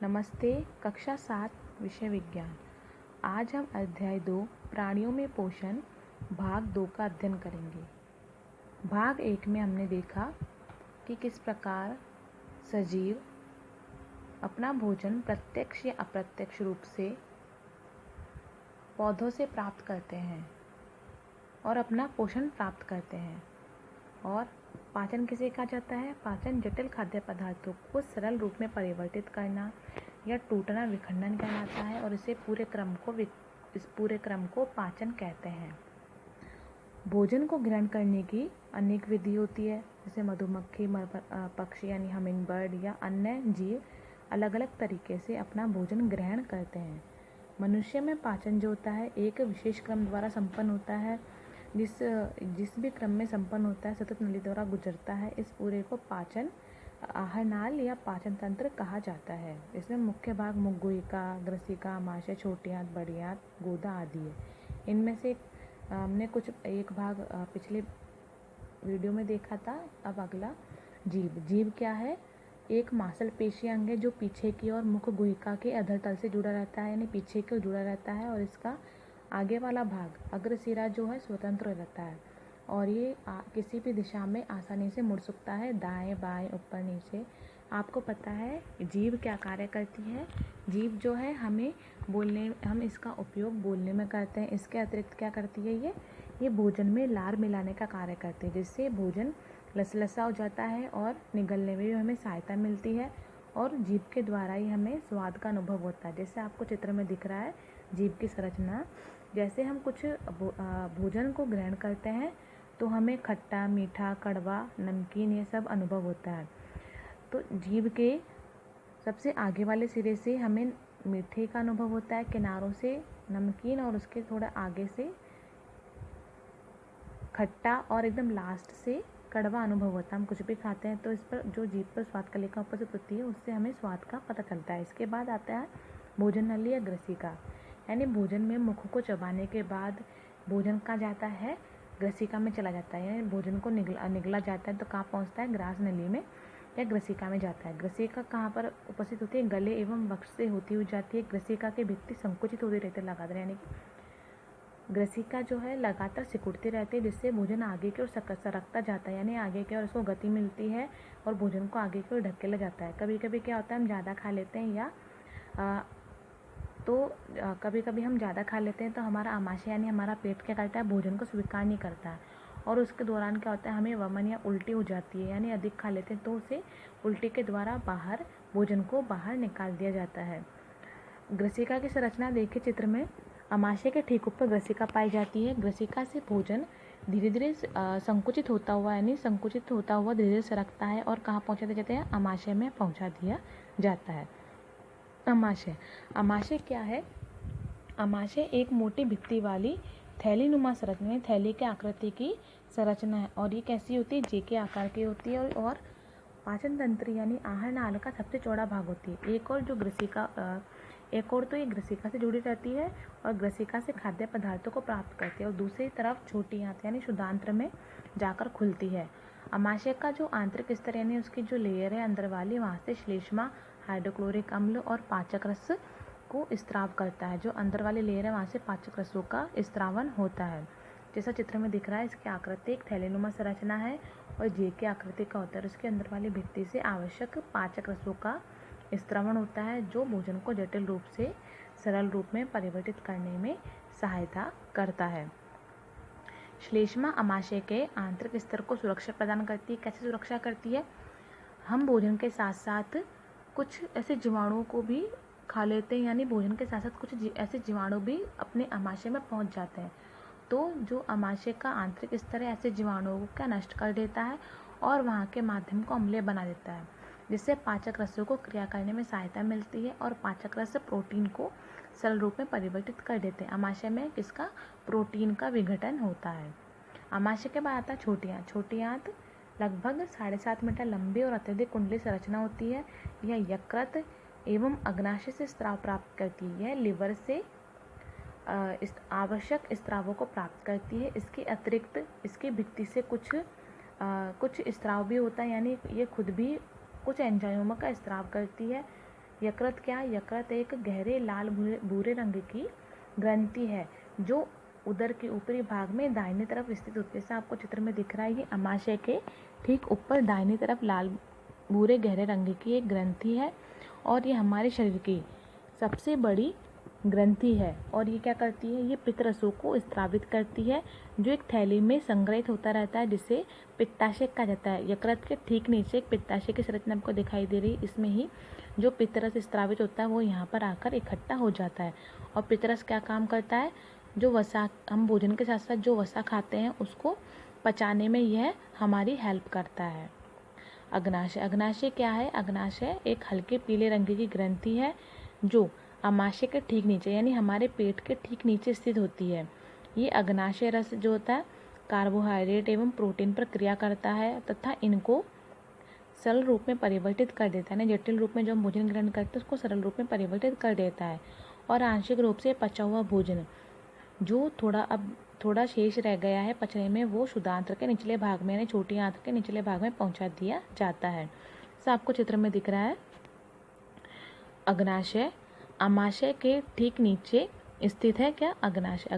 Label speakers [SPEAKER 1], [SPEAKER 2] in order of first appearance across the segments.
[SPEAKER 1] नमस्ते। कक्षा 7 विषय विज्ञान। आज हम अध्याय 2 प्राणियों में पोषण भाग 2 का अध्ययन करेंगे। भाग 1 में हमने देखा कि किस प्रकार सजीव अपना भोजन प्रत्यक्ष या अप्रत्यक्ष रूप से पौधों से प्राप्त करते हैं और अपना पोषण प्राप्त करते हैं। और पाचन किसे कहा जाता है? पाचन जटिल खाद्य पदार्थों को सरल रूप में परिवर्तित करना या टूटना विखंडन कहलाता है और इस पूरे क्रम को पाचन कहते हैं। भोजन को ग्रहण करने की अनेक विधि होती है, जैसे मधुमक्खी, पक्षी यानी हमिंग बर्ड या अन्य जीव अलग अलग तरीके से अपना भोजन ग्रहण करते हैं। मनुष्य में पाचन जो होता है एक विशेष क्रम द्वारा संपन्न होता है। जिस भी क्रम में संपन्न होता है सतत नली द्वारा गुजरता है। इस पूरे को पाचन आहार नाल या पाचन तंत्र कहा जाता है। इसमें मुख्य भाग मुख, गुहिका, ग्रसिका, आमाशय, छोटी आंत, बड़ी आंत, गोदा आदि है। इनमें से हमने एक भाग पिछले वीडियो में देखा था। अब अगला जीभ। जीभ क्या है? एक मांसपेशीय अंग है जो पीछे की ओर मुख गुहिका के अधर तल से जुड़ा रहता है, यानी पीछे की ओर जुड़ा रहता है और इसका आगे वाला भाग अग्रसिरा जो है स्वतंत्र रहता है और ये किसी भी दिशा में आसानी से मुड़ सकता है, दाएं बाएं ऊपर नीचे। आपको पता है जीभ क्या कार्य करती है? जीभ जो है हम इसका उपयोग बोलने में करते हैं। इसके अतिरिक्त क्या करती है? ये भोजन में लार मिलाने का कार्य करती है, जिससे भोजन लसलसा हो जाता है और निगलने में भी हमें सहायता मिलती है और जीभ के द्वारा ही हमें स्वाद का अनुभव होता है। जैसे आपको चित्र में दिख रहा है जीभ की संरचना। जैसे हम कुछ भोजन को ग्रहण करते हैं तो हमें खट्टा, मीठा, कड़वा, नमकीन ये सब अनुभव होता है। तो जीभ के सबसे आगे वाले सिरे से हमें मीठे का अनुभव होता है, किनारों से नमकीन और उसके थोड़ा आगे से खट्टा और एकदम लास्ट से कड़वा अनुभव होता है। हम कुछ भी खाते हैं तो इस पर जो जीभ पर स्वाद कलिका उपस्थित होती है उससे हमें स्वाद का पता चलता है। इसके बाद आता है भोजन नली या ग्रसिका, यानी भोजन में मुख को चबाने के बाद भोजन कहाँ जाता है? ग्रसिका में चला जाता है। यानी भोजन को निगला जाता है तो कहाँ पहुँचता है? ग्रास नली में या ग्रसिका में जाता है। ग्रसिका कहाँ पर उपस्थित होती है? गले एवं वक्ष से होती हुई जाती है। ग्रसिका की भित्ति संकुचित होती रहती है लगातार, यानी ग्रसिका जो है लगातार सिकुड़ती रहती है, जिससे भोजन आगे की ओर सरकता जाता है, यानी आगे की ओर इसको गति मिलती है और भोजन को आगे की ओर ढकेला जाता है। कभी कभी क्या होता है हम ज़्यादा खा लेते हैं कभी कभी हम ज़्यादा खा लेते हैं तो हमारा आमाशय यानी हमारा पेट क्या करता है? भोजन को स्वीकार नहीं करता है और उसके दौरान क्या होता है? हमें वमन या उल्टी हो जाती है, यानी अधिक खा लेते हैं तो उसे उल्टी के द्वारा भोजन को बाहर निकाल दिया जाता है। ग्रसिका की संरचना देखिए चित्र में। आमाशय के ठीक ऊपर ग्रसिका पाई जाती है। ग्रसिका से भोजन धीरे धीरे संकुचित होता हुआ धीरे धीरे सरकता है और कहाँ पहुँचा दिया जाता है? आमाशय में पहुँचा दिया जाता है। आमाशय क्या है? आमाशय एक मोटी भित्ति वाली थैली नुमा संरचना, थैली के आकृति की संरचना है और ये कैसी होती है? जे के आकार की होती है और पाचन तंत्र यानी आहार नाल का सबसे चौड़ा भाग होती है। एक और तो ये ग्रसिका से जुड़ी रहती है और ग्रसिका से खाद्य पदार्थों को प्राप्त करती है और दूसरी तरफ छोटी आंत यानी शुद्धांत्र में जाकर खुलती है। आमाशय का जो आंतरिक स्तर यानी उसकी जो लेयर है अंदर वाली, वहाँ से श्लेष्मा, हाइड्रोक्लोरिक अम्ल और पाचक रस को स्त्राव करता है। जो अंदर वाली लेयर है वहाँ से पाचक रसों का स्त्रावन होता है। जैसा चित्र में दिख रहा है इसकी आकृति एक थैलीनुमा संरचना है और जे के आकृति का होता है। उसके अंदर वाली भित्ति से आवश्यक पाचक रसों का स्त्रावण होता है जो भोजन को जटिल रूप से सरल रूप में परिवर्तित करने में सहायता करता है। श्लेष्मा आमाशय के आंतरिक स्तर को सुरक्षा प्रदान करती है। कैसे सुरक्षा करती है? हम भोजन के साथ साथ कुछ ऐसे जीवाणुओं को भी खा लेते हैं, यानी भोजन के साथ साथ कुछ ऐसे जीवाणु भी अपने आमाशय में पहुंच जाते हैं। तो जो आमाशय का आंतरिक स्तर है ऐसे जीवाणुओं को क्या नष्ट कर देता है और वहाँ के माध्यम को अम्लीय बना देता है, जिससे पाचक रसों को क्रिया करने में सहायता मिलती है और पाचक रस प्रोटीन को सरल रूप में परिवर्तित कर देते हैं। आमाशय में किसका? प्रोटीन का विघटन होता है। आमाशय के बाद आता है छोटी आंत। छोटी आंत लगभग 7.5 मीटर लंबी और अत्यधिक कुंडली संरचना होती है। यह यकृत एवं अग्नाशय से स्राव प्राप्त करती है। यह लिवर से आवश्यक स्रावों को प्राप्त करती है। इसके अतिरिक्त इसकी भित्ति से कुछ स्राव भी होता है, यानी ये खुद भी कुछ एंजाइमों का स्राव करती है। यकृत क्या है? यकृत एक गहरे लाल भूरे रंग की ग्रंथि है जो उदर के ऊपरी भाग में दाहिनी तरफ स्थित होती है। जैसा आपको चित्र में दिख रहा है, ये अमाशय के ठीक ऊपर दाहिनी तरफ लाल भूरे गहरे रंग की एक ग्रंथि है और ये हमारे शरीर की सबसे बड़ी ग्रंथि है। और ये क्या करती है? ये पित्तरसों को स्रावित करती है जो एक थैली में संग्रहित होता रहता है जिसे पित्ताशय कहा जाता है। यकृत के ठीक नीचे एक पित्ताशय की संरचना आपको दिखाई दे रही है। इसमें ही जो पित्तरस स्रावित होता है वो यहाँ पर आकर इकट्ठा हो जाता है। और पित्तरस क्या काम करता है? जो वसा हम भोजन के साथ साथ जो वसा खाते हैं उसको पचाने में यह हमारी हेल्प करता है। अग्नाशय। अग्नाशय क्या है? अग्नाशय एक हल्के पीले रंग की ग्रंथि है जो अमाशय के ठीक नीचे यानी हमारे पेट के ठीक नीचे स्थित होती है। ये अग्नाशय रस जो होता है कार्बोहाइड्रेट एवं प्रोटीन पर क्रिया करता है तथा इनको सरल रूप में परिवर्तित कर देता है। जटिल रूप में जो हम भोजन ग्रहण करते हैं उसको सरल रूप में परिवर्तित कर देता है। और आंशिक रूप से पचा हुआ भोजन जो थोड़ा शेष रह गया है पचने में वो शुद्धांत्र के निचले भाग में यानी छोटी आंत्र के निचले भाग में पहुंचा दिया जाता है। जैसा आपको चित्र में दिख रहा है, अग्नाशय अमाशय के ठीक नीचे स्थित है। क्या? अग्नाशय।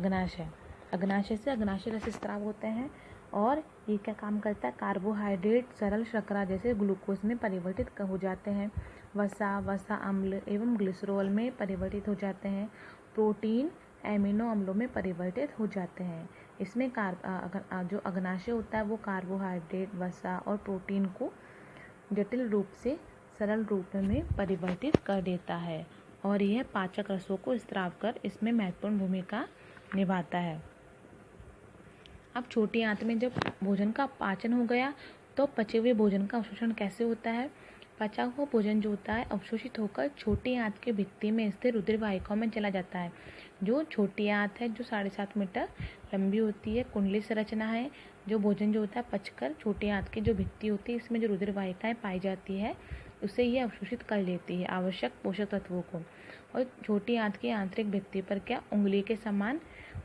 [SPEAKER 1] अग्नाशय से अग्नाशय रस स्राव होते हैं और ये क्या काम करता है? कार्बोहाइड्रेट सरल शर्करा जैसे ग्लूकोज में परिवर्तित हो जाते हैं। वसा अम्ल एवं ग्लिसरॉल में परिवर्तित हो जाते हैं। प्रोटीन एमिनो अम्लों में परिवर्तित हो जाते हैं। इसमें जो अग्नाशय होता है वो कार्बोहाइड्रेट, वसा और प्रोटीन को जटिल रूप से सरल रूप में परिवर्तित कर देता है और यह पाचक रसों को स्राव कर इसमें महत्वपूर्ण भूमिका निभाता है। अब छोटी आंत में जब भोजन का पाचन हो गया तो पचे हुए भोजन का अवशोषण कैसे होता है? पचा हुआ भोजन जो होता है अवशोषित होकर छोटी आंत के भित्ति में स्थित रुधिर वाहिकाओं में चला जाता है। जो छोटी आंत है जो 7.5 मीटर लंबी होती है, कुंडली संरचना है। जो भोजन जो होता है पचकर छोटी आंत की जो भित्ति होती है इसमें जो रुधिर वाहिकाएं पाई जाती है उसे ये अवशोषित कर लेती है आवश्यक पोषक तत्वों को। और छोटी आंत की आंतरिक भित्ति पर क्या उंगली के समान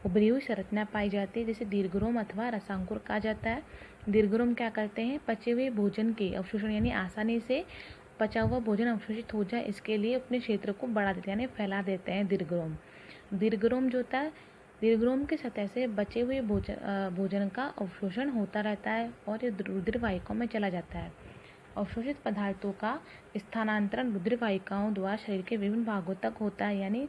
[SPEAKER 1] उभरी हुई संरचना पाई जाती है जिसे दीर्घरोम अथवा रसांकुर कहा जाता है। दीर्घरोम क्या करते हैं? पचे हुए भोजन के अवशोषण यानी आसानी से पचा हुआ भोजन अवशोषित हो जाए इसके लिए अपने क्षेत्र को बढ़ा देते हैं यानी फैला देते हैं दीर्घरोम। दीर्घरोम जो होता है दीर्घरोम की सतह से बचे हुए भोजन का अवशोषण होता रहता है और ये रुधिर वाहिकाओं में चला जाता है। अवशोषित पदार्थों का स्थानांतरण रुधिर वाहिकाओं द्वारा शरीर के विभिन्न भागों तक होता है यानी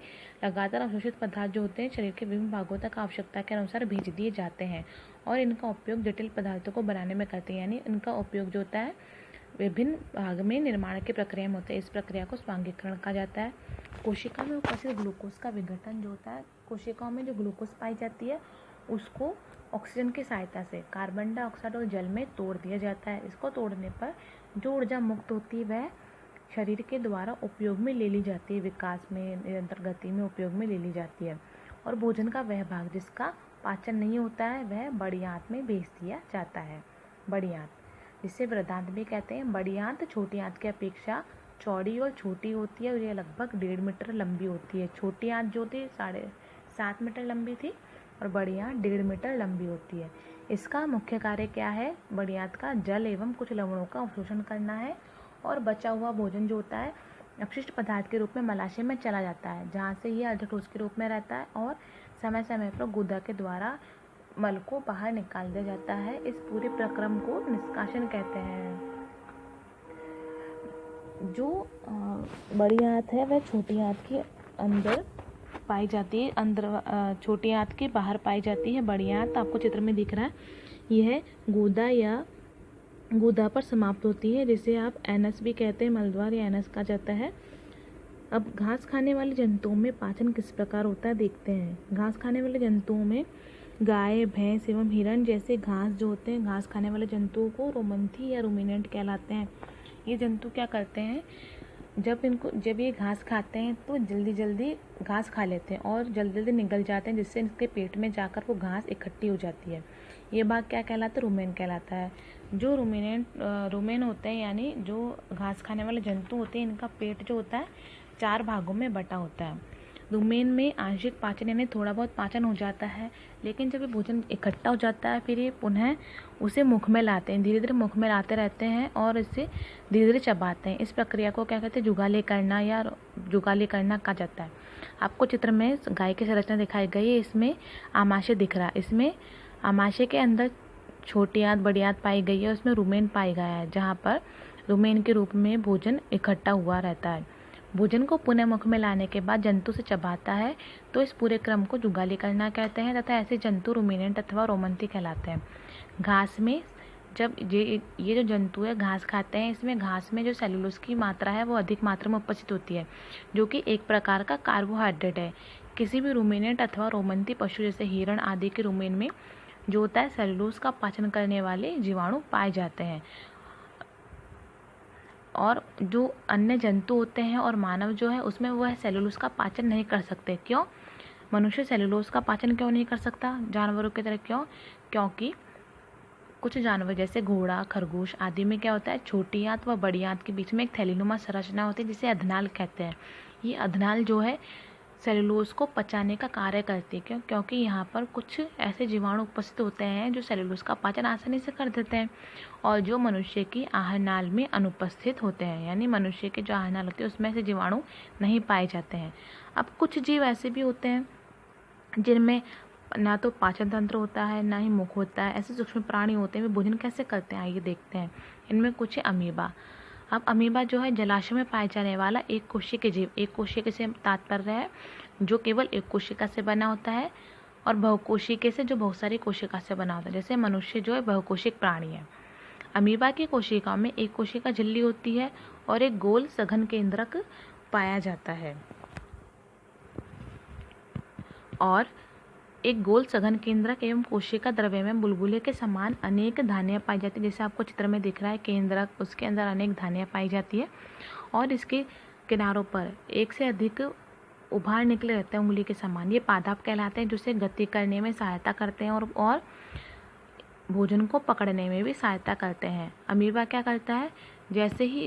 [SPEAKER 1] लगातार अवशोषित पदार्थ जो होते हैं शरीर के विभिन्न भागों तक आवश्यकता के अनुसार भेज दिए जाते हैं और इनका उपयोग जटिल पदार्थों को बनाने में करते हैं यानी इनका उपयोग जो होता है विभिन्न भाग में निर्माण की प्रक्रिया में होता है। इस प्रक्रिया को स्वांगीकरण कहा जाता है। कोशिका में उपस्थित ग्लूकोज का विघटन जो होता है कोशिकाओं में जो ग्लूकोज पाई जाती है उसको ऑक्सीजन की सहायता से कार्बन डाइऑक्साइड और जल में तोड़ दिया जाता है। इसको तोड़ने पर जो ऊर्जा मुक्त होती है वह शरीर के द्वारा उपयोग में ले ली जाती है, विकास में निरंतर गति में उपयोग में ले ली जाती है। और भोजन का वह भाग जिसका पाचन नहीं होता है वह बड़ी आंत में भेज दिया जाता है। बड़ी आंत जिसे वृद्धांत भी कहते हैं। बड़ी आंत छोटी आंत की अपेक्षा चौड़ी और छोटी होती है और यह लगभग 1.5 मीटर लंबी होती है। छोटी आंत जो थी 7.5 मीटर लंबी थी और बड़ी आंत 1.5 मीटर लंबी होती है। इसका मुख्य कार्य क्या है? बड़ी आंत का जल एवं कुछ लवणों का अवशोषण करना है और बचा हुआ भोजन जो होता है अपशिष्ट पदार्थ के रूप में मलाशय में चला जाता है जहाँ से यह अर्धठोस के रूप में रहता है और समय समय पर गुदा के द्वारा मल को बाहर निकाल दिया जाता है। इस पूरे प्रक्रम को निष्कासन कहते हैं। जो बड़ी आंत है वह छोटी आंत के अंदर पाई जाती है, अंदर छोटी आंत के बाहर पाई जाती है। बड़ी आंत आपको चित्र में दिख रहा है यह गुदा या गुदा पर समाप्त होती है जिसे आप एनस भी कहते हैं, मलद्वार या एनस कहा जाता है। अब घास खाने वाले जंतुओं में पाचन किस प्रकार होता है देखते हैं। घास खाने वाले जंतुओं में गाय, भैंस एवं हिरण जैसे घास जो होते हैं घास खाने वाले जंतुओं को रोमंथी या रूमिनेंट कहलाते हैं। ये जंतु क्या करते हैं? जब ये घास खाते हैं तो जल्दी घास खा लेते हैं और जल्दी निगल जाते हैं जिससे इनके पेट में जाकर वो घास इकट्ठी हो जाती है। ये भाग क्या कहलाता है? रूमेन कहलाता है। जो रूमेन होते हैं यानी जो घास खाने वाले जंतु होते हैं इनका पेट जो होता है 4 भागों में बटा होता है। रुमेन में आंशिक पाचन यानी थोड़ा बहुत पाचन हो जाता है, लेकिन जब ये भोजन इकट्ठा हो जाता है फिर ये पुनः उसे मुख में लाते हैं, धीरे धीरे मुख में लाते रहते हैं और इसे धीरे धीरे चबाते हैं। इस प्रक्रिया को क्या कहते हैं, जुगाली करना या जुगाली करना कहा जाता है। आपको चित्र में गाय की संरचना दिखाई गई है, इसमें आमाशय दिख रहा है। इसमें आमाशय के अंदर छोटी आंत बड़ी आंत पाई गई है, उसमें रुमेन पाई गया है, जहाँ पर रुमेन के रूप में भोजन इकट्ठा हुआ रहता है। भोजन को पुनः मुख में लाने के बाद जंतु से चबाता है, तो इस पूरे क्रम को जुगाली करना कहते हैं तथा ऐसे जंतु रुमिनेंट अथवा रोमंती कहलाते हैं। घास में जब ये जो जंतु है घास खाते हैं, इसमें घास में जो सेलुलोज की मात्रा है वो अधिक मात्रा में उपस्थित होती है, जो कि एक प्रकार का कार्बोहाइड्रेट है। किसी भी रुमिनेंट अथवा रोमंती पशु जैसे हिरण आदि के रुमेन में जो होता है सेलुलोज का पाचन करने वाले जीवाणु पाए जाते हैं। और जो अन्य जंतु होते हैं और मानव जो है उसमें वह सेलुलोज का पाचन नहीं कर सकते। क्यों? मनुष्य सेलुलोज का पाचन क्यों नहीं कर सकता जानवरों की तरह? क्यों? क्योंकि कुछ जानवर जैसे घोड़ा, खरगोश आदि में क्या होता है, छोटी आंत व बड़ी आंत के बीच में एक थैलीनुमा संरचना होती है जिसे अधनाल कहते हैं। ये अधनाल जो है सेलुलोज को पचाने का कार्य करती है। क्यों? क्योंकि यहाँ पर कुछ ऐसे जीवाणु उपस्थित होते हैं जो सेलुलोज का पाचन आसानी से कर देते हैं और जो मनुष्य की आहार नाल में अनुपस्थित होते हैं, यानी मनुष्य के जो आहार नाल होती है उसमें से जीवाणु नहीं पाए जाते हैं। अब कुछ जीव ऐसे भी होते हैं जिनमें ना तो पाचन तंत्र होता है ना ही मुख होता है। ऐसे सूक्ष्म प्राणी होते हैं, वे भोजन कैसे करते हैं आइए देखते हैं। इनमें कुछ है अमीबा। अब अमीबा जो है जलाशय में पाए जाने वाला एक कोशिकीय जीव। एक कोशिका से तात्पर्य है जो केवल एक कोशिका से बना होता है, और बहुकोशिकीय से जो बहुत सारी कोशिका से बना होता है। जैसे मनुष्य जो है बहुकोशिक प्राणी है। अमीबा की कोशिका में एक कोशिका झिल्ली होती है और एक गोल सघन केंद्रक पाया जाता है, और एक गोल सघन केंद्रक एवं कोशिका द्रव्य में बुलबुले के समान अनेक धानियाँ पाई जाती है। जैसे आपको चित्र में दिख रहा है केंद्रक, उसके अंदर अनेक धानियाँ पाई जाती है और इसके किनारों पर एक से अधिक उभार निकले रहते हैं उंगली के समान। ये पादाप कहलाते हैं, जो इसे गति करने में सहायता करते हैं और भोजन को पकड़ने में भी सहायता करते हैं। अमीबा क्या करता है, जैसे ही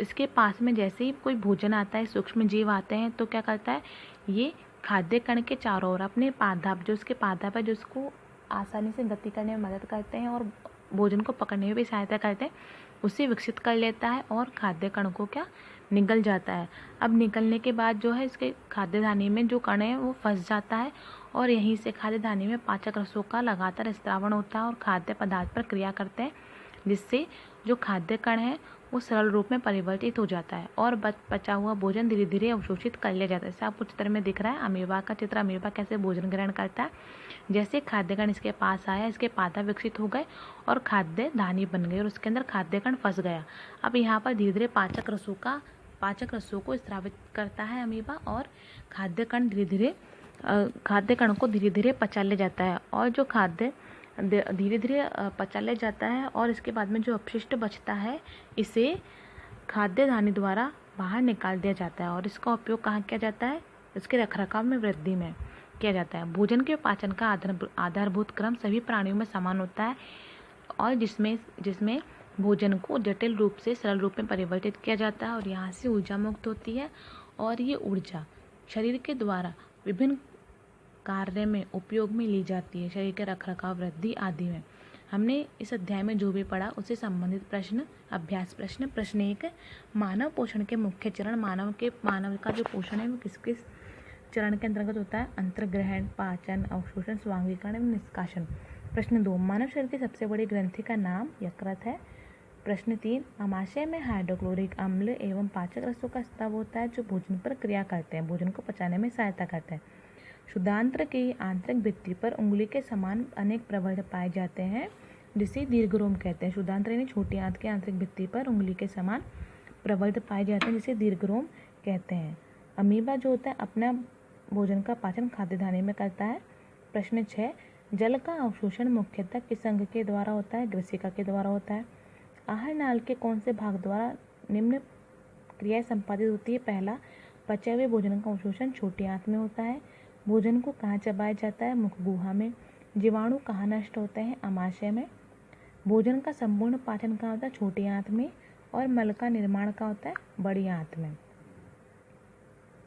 [SPEAKER 1] इसके पास में जैसे ही कोई भोजन आता है, सूक्ष्म जीव आते हैं, तो क्या करता है, ये खाद्य कण के चारों ओर अपने पादाप, जो उसके पादाप है जो उसको आसानी से गति करने में मदद करते हैं और भोजन को पकड़ने में भी सहायता करते हैं, उसे विकसित कर लेता है और खाद्य कण को क्या निगल जाता है। अब निकलने के बाद जो है इसके खाद्य धानी में जो कण है वो फंस जाता है और यहीं से खाद्य धानी में पाचक रसों का लगातार स्त्रावण होता है और खाद्य पदार्थ पर क्रिया करते हैं, जिससे जो खाद्य कण है वो सरल रूप में परिवर्तित हो जाता है और बचा हुआ भोजन धीरे धीरे अवशोषित कर लिया जाता है। जैसे आपको चित्र में दिख रहा है अमीबा का चित्र, अमीबा कैसे भोजन ग्रहण करता है। जैसे खाद्य कण इसके पास आया, इसके पादा विकसित हो गए और खाद्य धानी बन गई और उसके अंदर खाद्य कण फंस गया। अब यहाँ पर धीरे धीरे पाचक रसों को स्रावित करता है अमीबा और खाद्य कण को धीरे धीरे पचा ले जाता है और जो खाद्य धीरे धीरे पचा ले जाता है और इसके बाद में जो अपशिष्ट बचता है इसे खाद्य धानी द्वारा बाहर निकाल दिया जाता है और इसका उपयोग कहाँ किया जाता है, इसके रखरखाव में वृद्धि में किया जाता है। भोजन के पाचन का आधारभूत क्रम सभी प्राणियों में समान होता है और जिसमें भोजन को जटिल रूप से सरल रूप में परिवर्तित किया जाता है और यहाँ से ऊर्जा मुक्त होती है और ये ऊर्जा शरीर के द्वारा विभिन्न कार्य में उपयोग में ली जाती है, शरीर के रखरखाव, वृद्धि आदि में। हमने इस अध्याय में जो भी पढ़ा उससे संबंधित प्रश्न, अभ्यास प्रश्न। प्रश्न 1, मानव पोषण के मुख्य चरण। मानव का जो पोषण है वो किस किस चरण के अंतर्गत होता है? अंतर्ग्रहण, पाचन, अवशोषण, स्वांगीकरण एवं निष्कासन। प्रश्न 2, मानव शरीर की सबसे बड़ी ग्रंथि का नाम यकृत है। प्रश्न 3, आमाशय में हाइड्रोक्लोरिक अम्ल एवं पाचक रसों का स्राव होता है जो भोजन पर क्रिया करते हैं, भोजन को पचाने में सहायता करते हैं। क्षुधांत्र की आंतरिक भित्ति पर उंगली के समान अनेक प्रवर्ध पाए जाते हैं जिसे दीर्घरोम कहते हैं। क्षुधांत्र यानी छोटी आंत के आंतरिक भित्ति पर उंगली के समान प्रवर्ध पाए जाते हैं जिसे दीर्घरोम कहते हैं। अमीबा जो होता है अपना भोजन का पाचन खाद्य धानी में करता है। प्रश्न 6, जल का अवशोषण मुख्यतः किस अंग के द्वारा होता है? ग्रसिका के द्वारा होता है। आहार नाल के कौन से भाग द्वारा निम्न क्रियाएं संपादित होती है? पहला, पचे हुए भोजन का अवशोषण छोटी आंत में होता है। भोजन को कहाँ चबाया जाता है? मुख गुहा में। जीवाणु कहाँ नष्ट होते हैं? आमाशय में। भोजन का संपूर्ण पाचन कहाँ होता है? छोटी आंत में। और मल का निर्माण कहाँ होता है? बड़ी आंत में।